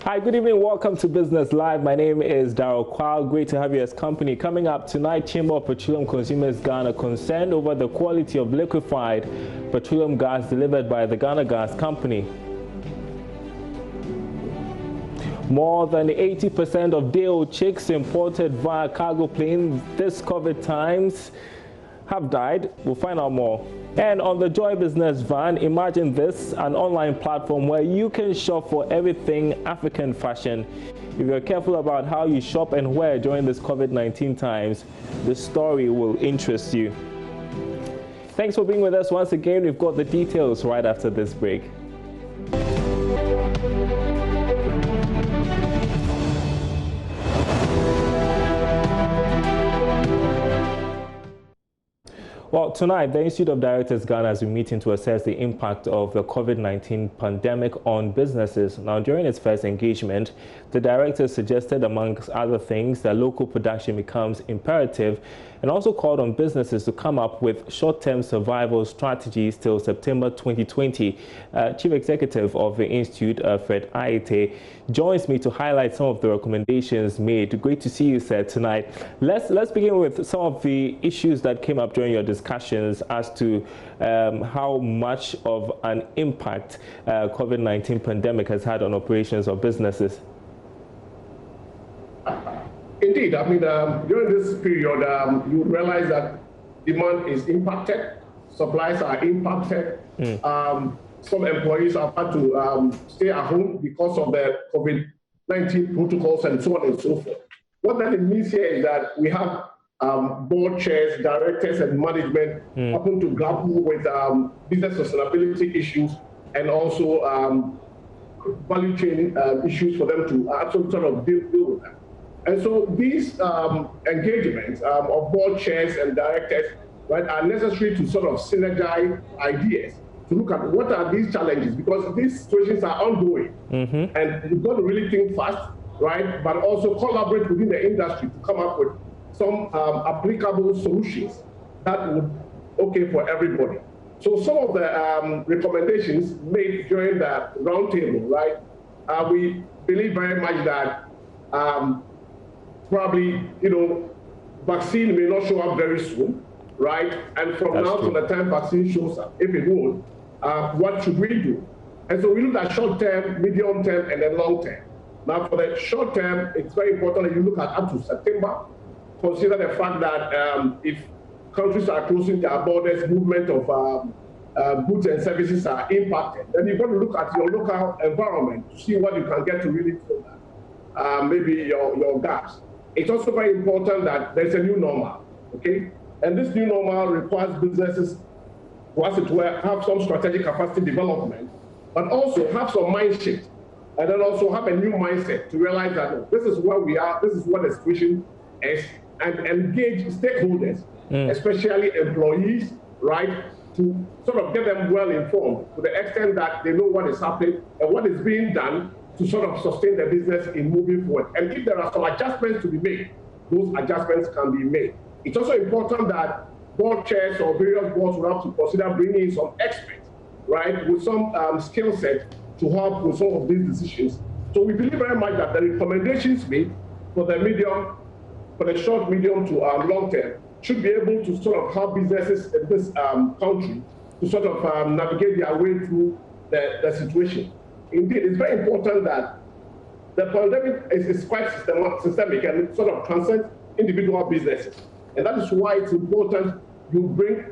Hi, good evening. Welcome to Business Live. My name is Darryl Kwao. Great to have you as company. Coming up tonight, Chamber of Petroleum Consumers Ghana concerned over the quality of liquefied petroleum gas delivered by the Ghana Gas Company. More than 80% of day-old chicks imported via cargo plane this COVID times have died. We'll find out more. And on the Joy Business van, imagine this, an online platform where you can shop for everything African fashion. If you're careful about how you shop and where during this COVID-19 times, the story will interest you. Thanks for being with us once again. We've got the details right after this break. Well, tonight, the Institute of Directors Ghana has been meeting to assess the impact of the COVID-19 pandemic on businesses. Now, during its first engagement, the directors suggested, amongst other things, that local production becomes imperative and also called on businesses to come up with short-term survival strategies till September 2020. Chief Executive of the Institute, Fred Ayete, joins me to highlight some of the recommendations made. Great to see you, sir, tonight. Let's begin with some of the issues that came up during your discussions as to how much of an impact COVID-19 pandemic has had on operations of businesses. Indeed, I mean, during this period, you realize that demand is impacted, supplies are impacted. Some employees have had to stay at home because of the COVID-19 protocols and so on and so forth. What that means here is that we have board chairs, directors, and management happen to grapple with business sustainability issues and also value chain issues for them to actually sort of deal with them. And so these engagements of board chairs and directors, right, are necessary to sort of synergize ideas to look at what are these challenges, because these situations are ongoing. And you've got to really think fast, right, but also collaborate within the industry to come up with some applicable solutions that would okay for everybody. So some of the recommendations made during the roundtable, right, we believe very much that probably, vaccine may not show up very soon, right? And from now to the time vaccine shows up, if it would, what should we do? And so we look at short term, medium term, and then long term. Now for the short term, it's very important that you look at up to September. Consider the fact that if countries are closing their borders, movement of goods and services are impacted, then you've got to look at your local environment to see what you can get to really fill that. Maybe your gaps. It's also very important that there's a new normal, okay? And this new normal requires businesses to, as it were, have some strategic capacity development, but also have some mind shift, and then also have a new mindset to realize that no, this is where we are, this is what the situation is, and engage stakeholders, especially employees, right, to sort of get them well informed to the extent that they know what is happening and what is being done to sort of sustain the business in moving forward. And if there are some adjustments to be made, those adjustments can be made. It's also important that board chairs or various boards will have to consider bringing in some experts, right, with some skill set to help with some of these decisions. So we believe very much that the recommendations made for the short, medium to long term should be able to sort of help businesses in this country to sort of navigate their way through the situation. Indeed, it's very important that the pandemic is quite systemic and sort of transcends individual businesses. And that is why it's important you bring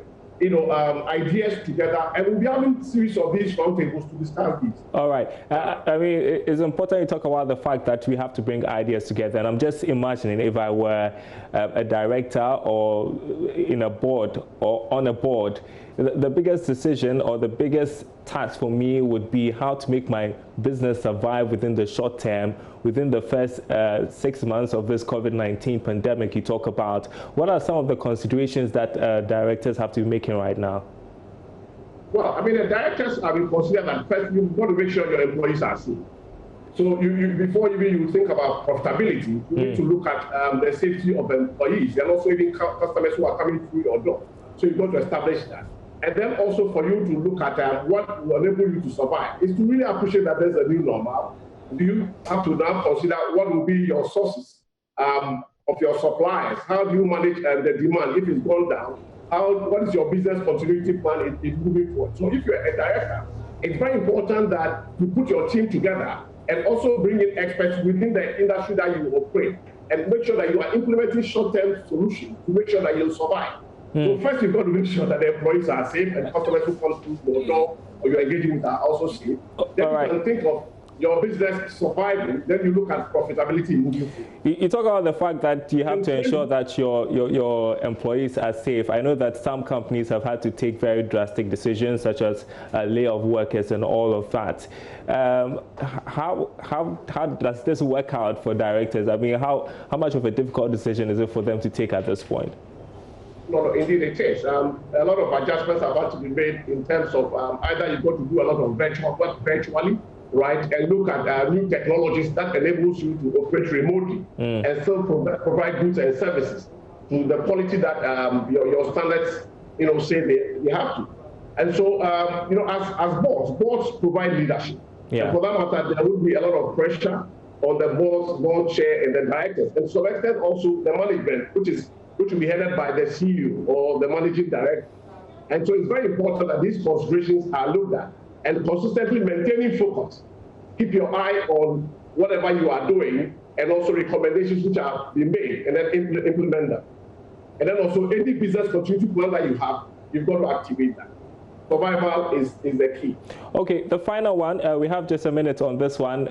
ideas together, and we'll be having a series of these roundtables to discuss these. All right. I mean, it's important you talk about the fact that we have to bring ideas together. And I'm just imagining if I were a director or in a board or on a board, the biggest decision or the biggest task for me would be how to make my business survive within the short term, within the first 6 months of this COVID-19 pandemic you talk about. What are some of the considerations that directors have to be making right now? Well, I mean, the directors have been considered that first you've got to make sure your employees are safe. So before you think about profitability, you need to look at the safety of employees and also even customers who are coming through your door. So you've got to establish that. And then also for you to look at what will enable you to survive is to really appreciate that there's a new normal, do you have to now consider what will be your sources of your suppliers? How do you manage the demand if it's gone down? What is your business continuity plan in moving forward? So if you're a director, it's very important that you put your team together and also bring in experts within the industry that you operate and make sure that you are implementing short-term solutions to make sure that you'll survive. So first, you've got to make sure that the employees are safe and customers who come through your door or you're engaging with are also safe. Then you can think of your business surviving, then you look at profitability moving forward. You talk about the fact that you have to ensure that your employees are safe. I know that some companies have had to take very drastic decisions, such as lay off workers and all of that. How does this work out for directors? I mean, how much of a difficult decision is it for them to take at this point? No, indeed it is. A lot of adjustments have had to be made in terms of either you've got to do a lot of virtual work virtually, right, and look at new technologies that enables you to operate remotely and still provide goods and services to the quality that your standards, say they have to. And so, as boards provide leadership. Yeah. And for that matter, there would be a lot of pressure on the board chair and the directors, and so extent also the management, which will be headed by the CEO or the managing director. And so it's very important that these considerations are looked at and consistently maintaining focus. Keep your eye on whatever you are doing and also recommendations which are being made and then implement them. And then also any business continuity plan that you have, you've got to activate that. Survival is the key. Okay, the final one, we have just a minute on this one.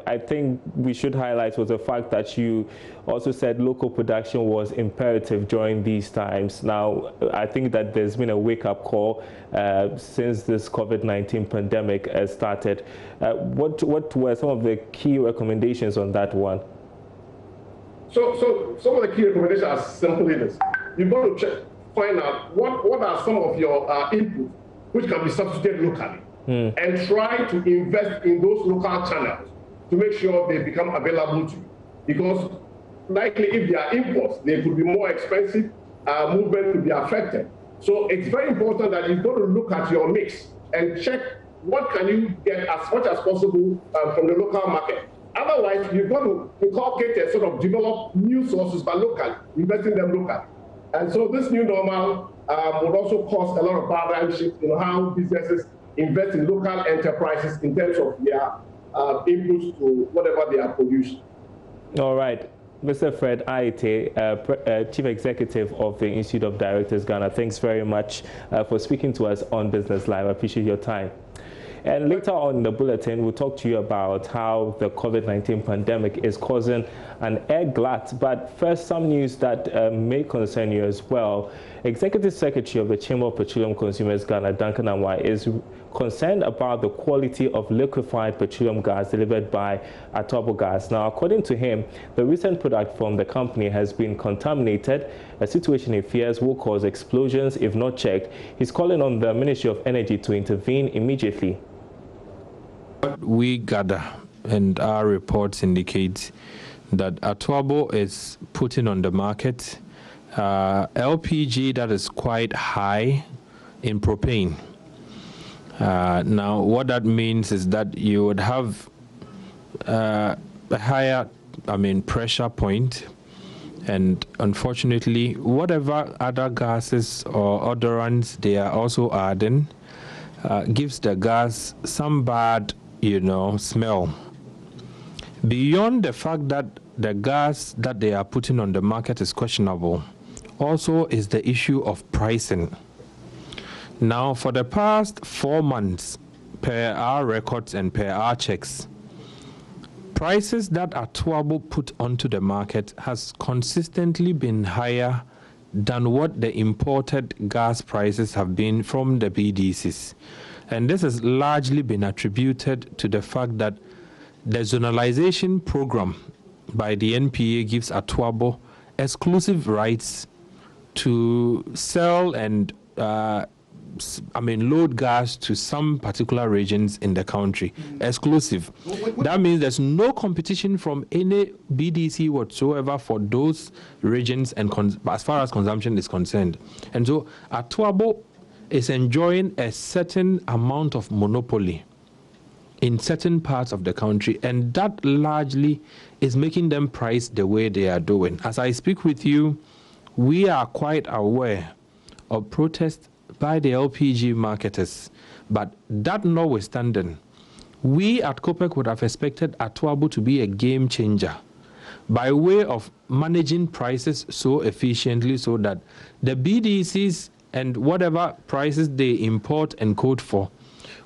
I think we should highlight was the fact that you also said local production was imperative during these times. Now, I think that there's been a wake-up call since this COVID-19 pandemic started. What were some of the key recommendations on that one? So some of the key recommendations are simply this. You've got to find out what are some of your inputs which can be substituted locally, and try to invest in those local channels to make sure they become available to you. Because likely if they are imports, they could be more expensive, movement could be affected. So it's very important that you've got to look at your mix and check what can you get as much as possible from the local market. Otherwise, you've got to inculcate and sort of develop new sources by locally, investing them locally. And so this new normal would also cause a lot of paradigm shift in how businesses invest in local enterprises in terms of their inputs to whatever they are producing. All right. Mr. Fred Aite, Chief Executive of the Institute of Directors Ghana, thanks very much for speaking to us on Business Live. I appreciate your time. And later on in the bulletin, we'll talk to you about how the COVID-19 pandemic is causing an air glut. But first, some news that may concern you as well. Executive Secretary of the Chamber of Petroleum Consumers Ghana, Duncan Amwai, is concerned about the quality of liquefied petroleum gas delivered by Atobo Gas. Now, according to him, the recent product from the company has been contaminated, a situation he fears will cause explosions if not checked. He's calling on the Ministry of Energy to intervene immediately. What we gather and our reports indicate that Atobo is putting on the market LPG that is quite high in propane. Now, what that means is that you would have a higher, pressure point, and unfortunately, whatever other gases or odorants they are also adding gives the gas some bad, smell. Beyond the fact that the gas that they are putting on the market is questionable, also is the issue of pricing. Now, for the past 4 months, per our records and per our checks, prices that Atobo put onto the market has consistently been higher than what the imported gas prices have been from the BDCs. And this has largely been attributed to the fact that the zonalization program by the NPA gives Atobo exclusive rights to sell and load gas to some particular regions in the country. Exclusive. That means there's no competition from any BDC whatsoever for those regions and as far as consumption is concerned. And so Atobo is enjoying a certain amount of monopoly in certain parts of the country, and that largely is making them price the way they are doing. As I speak with you, we are quite aware of protests by the LPG marketers, but that notwithstanding, we at COPEC would have expected Atuabo to be a game changer by way of managing prices so efficiently so that the BDCs and whatever prices they import and quote for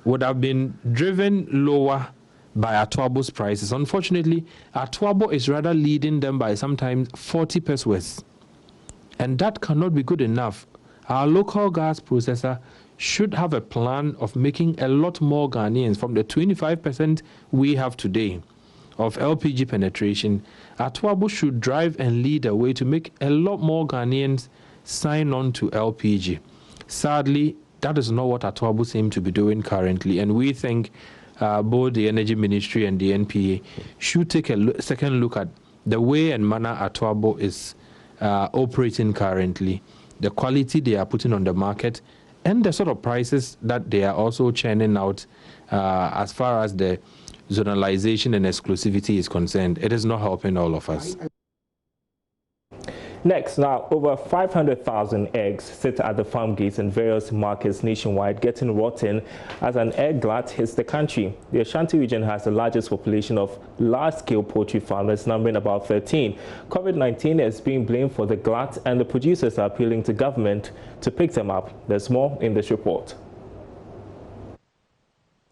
would have been driven lower by Atuabo's prices. Unfortunately, Atuabo is rather leading them by sometimes 40 pesos. And that cannot be good enough. Our local gas processor should have a plan of making a lot more Ghanaians from the 25% we have today of LPG penetration. Atuabo should drive and lead the way to make a lot more Ghanaians sign on to LPG. Sadly, that is not what Atuabo seem to be doing currently, and we think both the Energy Ministry and the NPA should take a second look at the way and manner Atuabo is operating currently, the quality they are putting on the market, and the sort of prices that they are also churning out as far as the zonalization and exclusivity is concerned. It is not helping all of us. Next, now, over 500,000 eggs sit at the farm gates in various markets nationwide, getting rotten as an egg glut hits the country. The Ashanti region has the largest population of large-scale poultry farmers, numbering about 13. COVID-19 is being blamed for the glut, and the producers are appealing to government to pick them up. There's more in this report.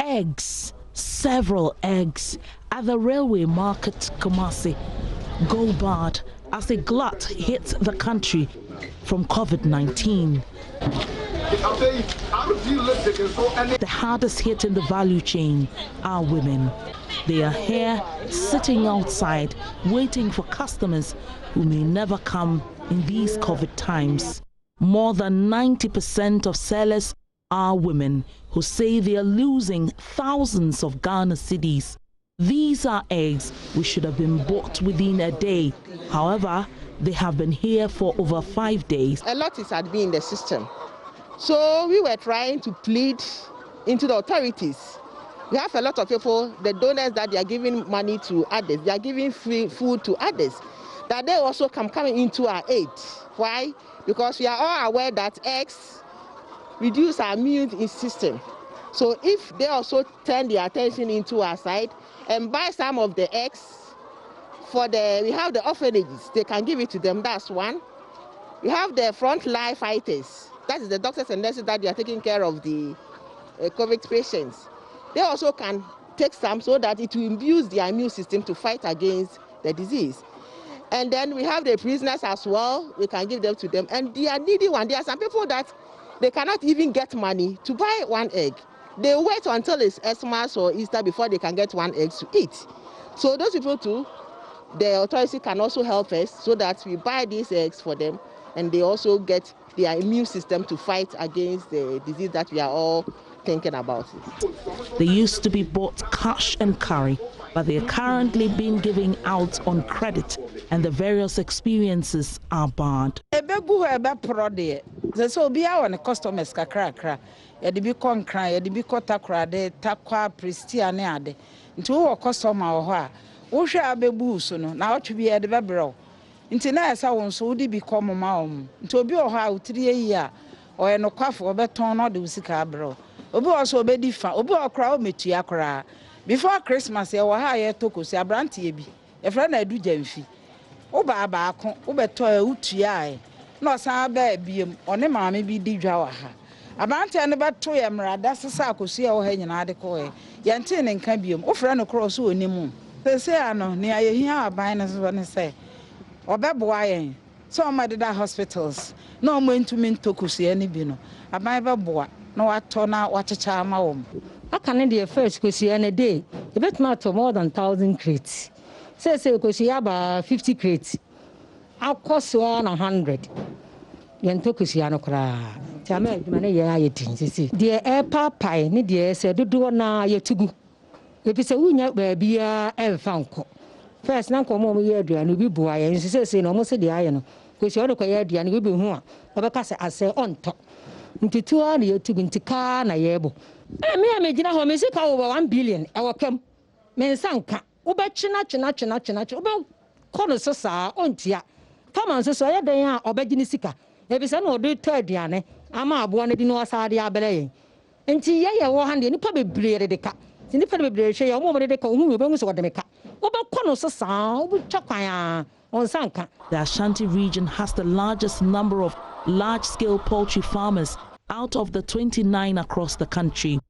Eggs, several eggs, at the railway market, Kumasi, go bad as a glut hits the country from COVID-19. The hardest hit in the value chain are women. They are here sitting outside waiting for customers who may never come in these COVID times. More than 90% of sellers are women who say they are losing thousands of Ghana cedis. These are eggs which should have been bought within a day. However, they have been here for over 5 days. A lot is had been in the system. So we were trying to plead into the authorities. We have a lot of people, the donors, that they are giving money to others, they are giving free food to others, that they also coming into our aid. Why? Because we are all aware that eggs reduce our immune system. So if they also turn their attention into our side and buy some of the eggs we have the orphanages, they can give it to them, that's one. We have the frontline fighters, that is the doctors and nurses that they are taking care of the COVID patients. They also can take some so that it will imbue their immune system to fight against the disease. And then we have the prisoners as well, we can give them to them. And they are needy one. There are some people that they cannot even get money to buy one egg. They wait until it's Xmas or Easter before they can get one egg to eat. So those people too, the authority can also help us so that we buy these eggs for them and they also get their immune system to fight against the disease that we are all thinking about. They used to be bought cash and carry, but they are currently being given out on credit, and the various experiences are bad. Customers kakra yɛde bi kɔ nkran yɛde bi kɔ takrade takwa prestia ne ade nti wo customer wɔ hɔ a wo hwɛ abebu so no na otwe bi yɛde bɛbrɛw nti na ɛsa wo nso wodi bi kɔ moma wo nti obi wɔ hɔ a wotiri yi a ɔyɛ no kwafo ɔbɛtɔn no de usika abrɛw obi wɔ so obedi fa obi wɔ kra o metua kra before Christmas yɛ wɔ ha yɛ tokosi abrante bi yɛfrɛ na adu jamfi wo ba baako wo bɛtɔ utua na ɔsan ba biem ɔne maame bi di dwa wɔ ha Abante ne beto ye mrada sesa akosu ye wo ha nyina de ko ye yente ne nka biom ofra no cross onimu sese ano ne ayehia aban ne so ne se obeboa ye so o madeda hospitals na o mentumi ntokusu ye ne bi no aban beboa na wato na wachecha ama wo aka ne de first kosu ye ne day e betuma to more than 1,000 crates sese kosu ya ba 50 crates akoso na 100 yentokusu ya no kra Tama edumane ye ayetin sisi de papai ne de se dodo na yetugu epise wunya ba bia emfa nko first na nko mo ye aduane bi bua ye sisi no mo se de aye no kwesi odo ko ye aduane bi hu a obeka se ase onto ntitu a na yetugu ntika na yebo Me imagine how me say over 1 billion. Our come. Me sanka. Oba china. Oba kono so sa ontia. Come so ya den a obagini sika. E be say no do third ane. Ama aboa na di no asade abele yen. Enti ye wo hande nipa bebree de ka. Ti nipa bebree hwe ye o mo de ka ohun oba nso de meka. Oba kono so sa obu twakwan a on sanka. The Ashanti region has the largest number of large-scale poultry farmers out of the 29 across the country.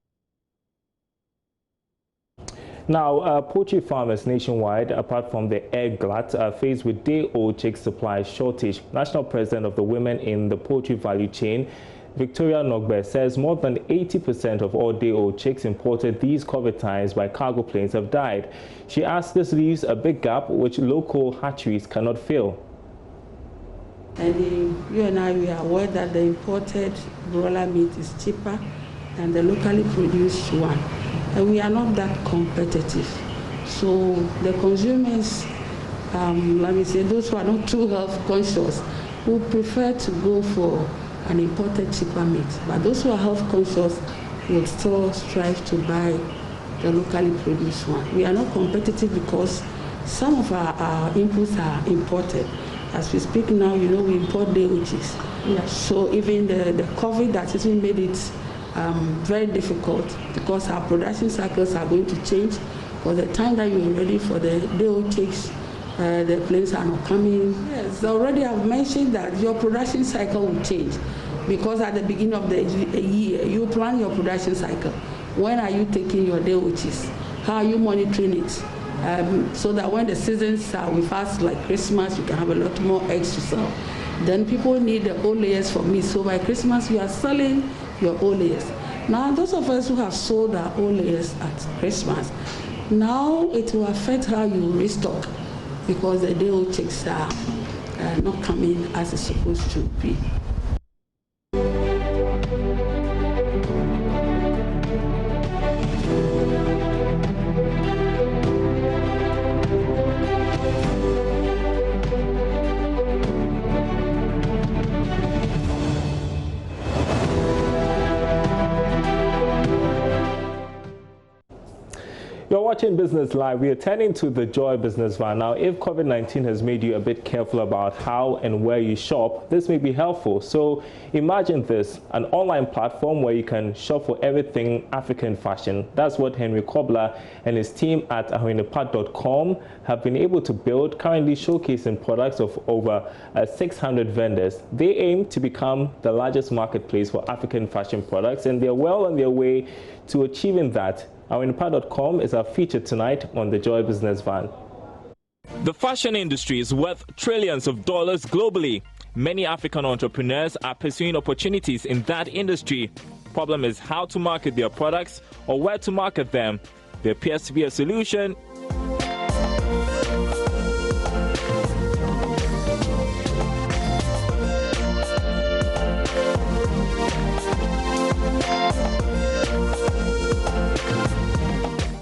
Now, poultry farmers nationwide, apart from the egg glut, are faced with day-old chick supply shortage. National President of the Women in the Poultry Value Chain, Victoria Nogbe, says more than 80% of all day-old chicks imported these COVID times by cargo planes have died. She asks this leaves a big gap which local hatcheries cannot fill. And you and I, we are aware that the imported broiler meat is cheaper than the locally produced one. And we are not that competitive. So the consumers, let me say, those who are not too health conscious, who prefer to go for an imported cheaper meat. But those who are health conscious would still strive to buy the locally produced one. We are not competitive because some of our inputs are imported. As we speak now, you know, we import day chicks. Yeah. So even the COVID that has made it very difficult because our production cycles are going to change. For the time that you're ready for the day chicks, the planes are not coming. Yes, already I've mentioned that your production cycle will change because at the beginning of the year, you plan your production cycle. When are you taking your day chicks? How are you monitoring it? So that when the seasons are with us, like Christmas, you can have a lot more eggs to sell. Then people need the old layers for meat. So by Christmas, you are selling your old layers. Now, those of us who have sold our old layers at Christmas, now it will affect how you restock because the day-old chicks are not coming as it's supposed to be. You're watching Business Live. We are turning to the Joy Business Van. Now, if COVID-19 has made you a bit careful about how and where you shop, this may be helpful. So imagine this, an online platform where you can shop for everything African fashion. That's what Henry Kobler and his team at ahoinipa.com have been able to build, currently showcasing products of over 600 vendors. They aim to become the largest marketplace for African fashion products, and they're well on their way to achieving that. Ahoinipa.com is our feature tonight on the Joy Business Van. The fashion industry is worth trillions of dollars globally. Many African entrepreneurs are pursuing opportunities in that industry. Problem is how to market their products or where to market them. There appears to be a solution.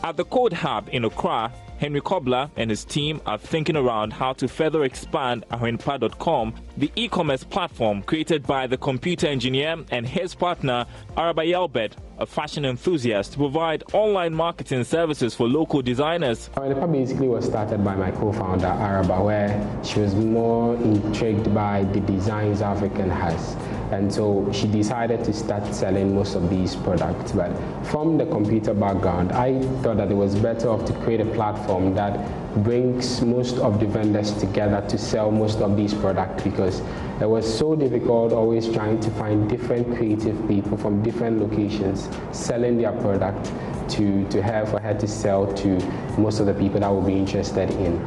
At the Code Hub in Accra, Henry Kobler and his team are thinking around how to further expand ahoinipa.com, the e-commerce platform created by the computer engineer and his partner, Aboagye-Wiafe, a fashion enthusiast, to provide online marketing services for local designers. Ahoinipa basically was started by my co-founder, Araba, where she was more intrigued by the designs African has. And so she decided to start selling most of these products. But from the computer background, I thought that it was better off to create a platform that brings most of the vendors together to sell most of these products, because it was so difficult always trying to find different creative people from different locations selling their product for her to sell to most of the people that would be interested in.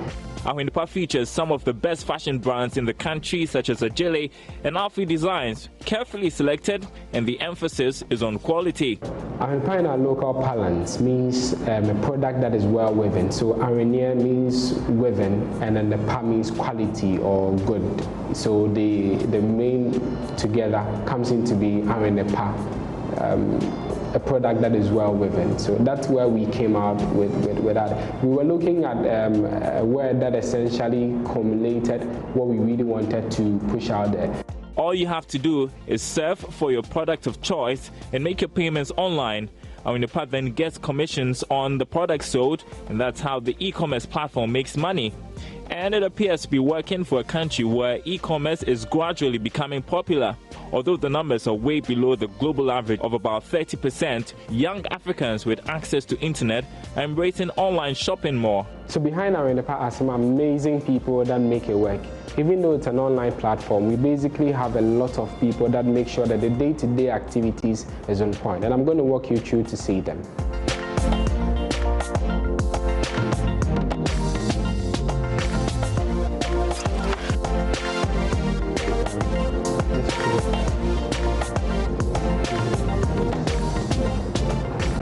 Ahoinipa features some of the best fashion brands in the country, such as Agile and Alfie Designs, carefully selected, and the emphasis is on quality. Ahoinipa in our local parlance means a product that is well woven. So Arenia means woven, and then the pa means quality or good. So the main together comes into being Ahoinipa. A product that is well woven. So that's where we came out with that. We were looking at a word that essentially culminated what we really wanted to push out there. All you have to do is surf for your product of choice and make your payments online. Ahwenepa then gets commissions on the products sold, and that's how the e-commerce platform makes money. And it appears to be working for a country where e-commerce is gradually becoming popular. Although the numbers are way below the global average of about 30%, young Africans with access to internet are embracing online shopping more. So behind Ahwenepa are some amazing people that make it work. Even though it's an online platform, we basically have a lot of people that make sure that the day-to-day activities is on point. And I'm going to walk you through to see them.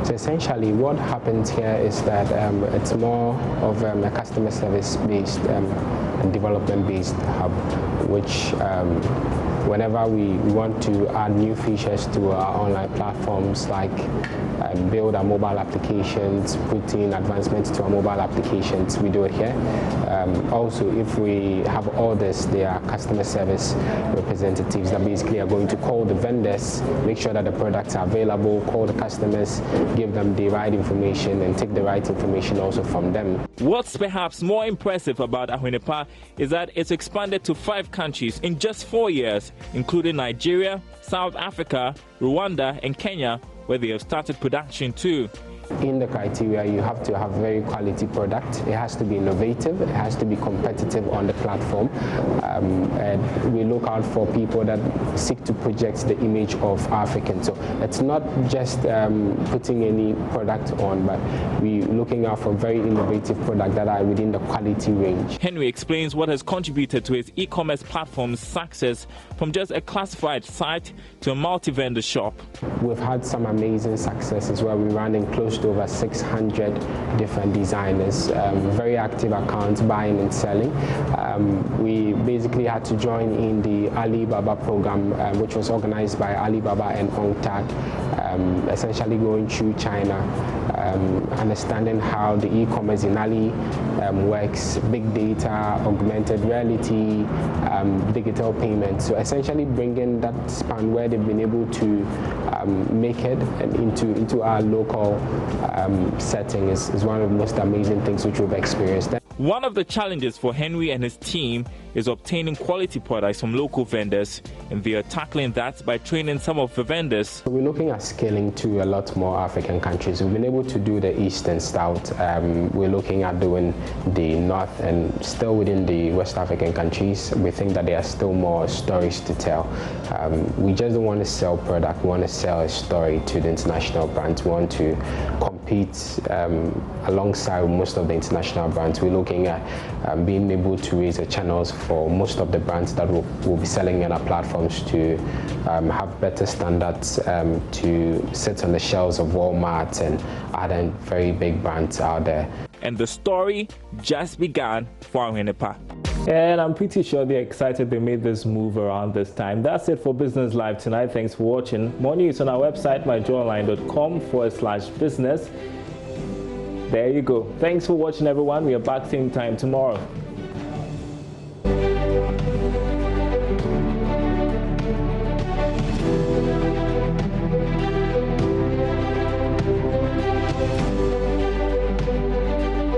Essentially, what happens here is that it's more of a customer service-based and development-based hub, which whenever we want to add new features to our online platforms, like build our mobile applications, put in advancements to our mobile applications, we do it here. Also, if we have orders, there are customer service representatives that basically are going to call the vendors, make sure that the products are available, call the customers, give them the right information, and take the right information also from them. What's perhaps more impressive about Ahwenepa is that it's expanded to 5 countries in just 4 years, including Nigeria, South Africa, Rwanda, and Kenya, where they have started production too. In the criteria, you have to have very quality product. It has to be innovative. It has to be competitive on the platform. And we look out for people that seek to project the image of Africans. So it's not just putting any product on, but we're looking out for very innovative products that are within the quality range. Henry explains what has contributed to his e-commerce platform's success, from just a classified site to a multi-vendor shop. We've had some amazing successes where we're running close to over 600 different designers, very active accounts, buying and selling. We basically had to join in the Alibaba program, which was organized by Alibaba and ONTAG, essentially going through China, understanding how the e-commerce in Ali works, big data, augmented reality, digital payments. So essentially bringing that span where they've been able to make it into our local setting is one of the most amazing things which we've experienced. One of the challenges for Henry and his team is obtaining quality products from local vendors, and they are tackling that by training some of the vendors. We're looking at scaling to a lot more African countries. We've been able to do the East and South. We're looking at doing the North, and still within the West African countries, we think that there are still more stories to tell. We just don't want to sell product, we want to sell a story to the international brands. We want to compete alongside most of the international brands. We're looking at being able to raise the channels for most of the brands that will be selling on our platforms to have better standards, to sit on the shelves of Walmart and other very big brands out there. And the story just began for Ahwenepa. And I'm pretty sure they're excited they made this move around this time. That's it for Business Live tonight. Thanks for watching. More news on our website, myjoyonline.com/business. There you go. Thanks for watching, everyone. We are back same time tomorrow.